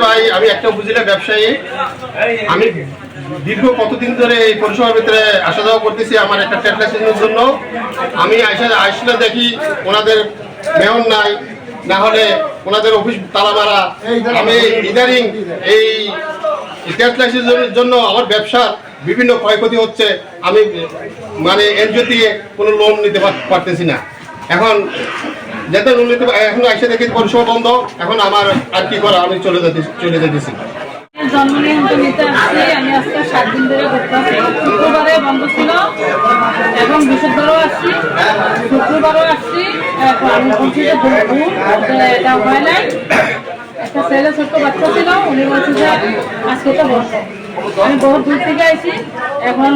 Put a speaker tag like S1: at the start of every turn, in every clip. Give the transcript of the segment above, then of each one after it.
S1: ভাই আমি একটা উপজেলা ব্যবসায়ী। আমি দীর্ঘ কতদিন ধরে এই পৌরসভার ভিতরে আসা যাওয়া করতেছি আমার একটা ট্রেড লাইসেন্সের জন্য। আমি আসলে দেখি ওনাদের মেয়র নাই, না হলে ওনাদের অফিস তালা মারা। আমি ইদারিং এই ট্রেড লাইসেন্সের জন্য আমার ব্যবসার বিভিন্ন ক্ষয়ক্ষতি হচ্ছে। আমি মানে এনজিও দিয়ে কোনো লোন নিতে পারতেছি না। এখন যাতে লোন নিতে এখন এসে দেখি পরিষেবা বন্ধ। এখন আমার আর কি করা, আমি চলে যেতেছি।
S2: জন্ম নিবন্ধন নিতে আসছি। আমি আজকে 7 দিন ধরে করতে আসছি। শুক্রবারে বন্ধ ছিল এবং বৃহস্পতিবারও আসছি, শুক্রবারও আসছি। এখন আমি বলছি যে এটা হয় নাই। একটা ছেলে ছোট্ট বাচ্চা ছিল, উনি বলছে যে আজকে তো বন্ধ। আমি বহু দূর থেকে আসছি। এখন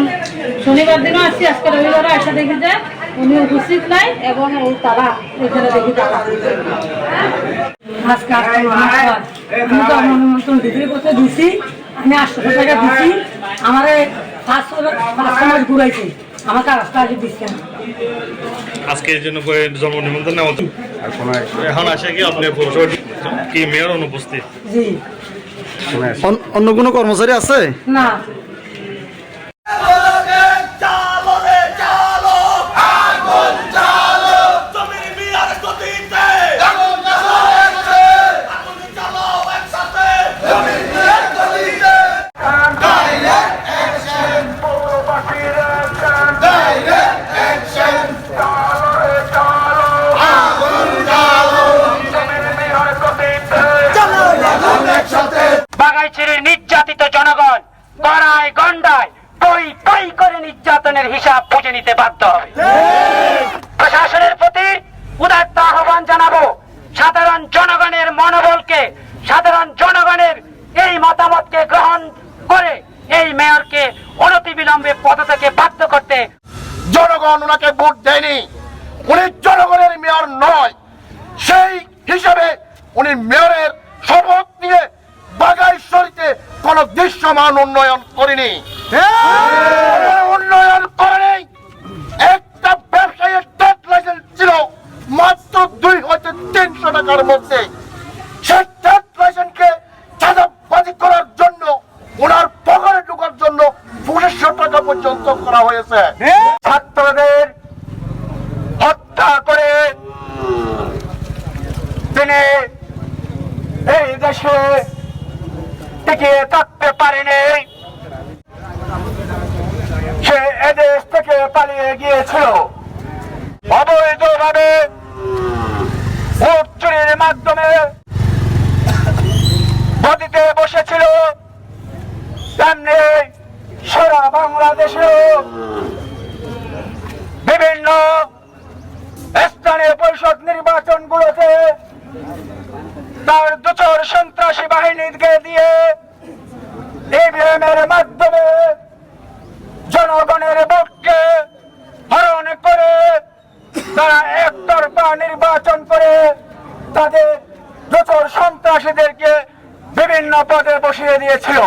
S2: শনিবার দিনও আসছি, আজকে রবিবারও আসা দেখি যে উনি উপস্থিত নাই এবং ওই তারা এখানে দেখি টাকা আজকে আমি অনুমোদন বিক্রি করতে দিছি। আমি 800 টাকা দিছি। আমার 5 মাস ঘুরাইছি, আমার কাগজটা আগে দিচ্ছে না।
S3: আজকের জন্য জন্ম নিবন্ধন নেওয়া এখন আসে কি আপনি কি মেয়র অনুপস্থিত?
S2: জি,
S4: অন্য কোনো কর্মচারী আছে
S2: না।
S5: বাগাইছড়ির নির্যাতিত জনগণ গড়ায় গন্ডায় পই পই করে নির্যাতনের হিসাব বুঝে নিতে বাধ্য হবে। প্রশাসনের প্রতি উদাত্ত আহ্বান জানাবো, সাধারণ জনগণের মনোবলকে, সাধারণ জনগণের এই মতামতকে গ্রহণ করে এই মেয়রকে অনতিবিলম্বে পদ থেকে বাধ্য করতে।
S6: জনগণ ওনাকে ভোট দেয়নি, উনি জনগণের মেয়র নয়। সেই হিসাবে উনি মেয়রের শপথ নিয়ে বাগাইছড়িতে কোন দৃশ্যমান উন্নয়ন করেনি, উন্নয়ন করেনি। একটা ব্যবসায়ীর ট্রেড লাইসেন্স ছিল মাত্র 2 হতে 300 টাকার মধ্যে। সেই ট্রেড লাইসেন্সকে চাঁদাবাজি করার জন্য, ওনার পকেটে ঢোকার জন্য 200 টাকা পর্যন্ত করা হয়েছে। ছাত্রদের হত্যা করে তিনি এই দেশে টিকিয়ে থাকতে পারেনি। সে এদেশ থেকে পালিয়ে গিয়েছিল অবৈধভাবে ভোট চুরির মাধ্যমে গদিতে বসেছিল। তেমনি সারা বাংলাদেশেও বিভিন্ন স্থানীয় পরিষদ নির্বাচনগুলোতে তার দুচর সন্ত্রাসী বাহিনীকে দিয়ে ইভিএম এর মাধ্যমে জনগণের ভোটকে হরণ করে তারা একতরফা নির্বাচন করে তাদের দুচর সন্ত্রাসীদেরকে বিভিন্ন পদে বসিয়ে দিয়েছিল।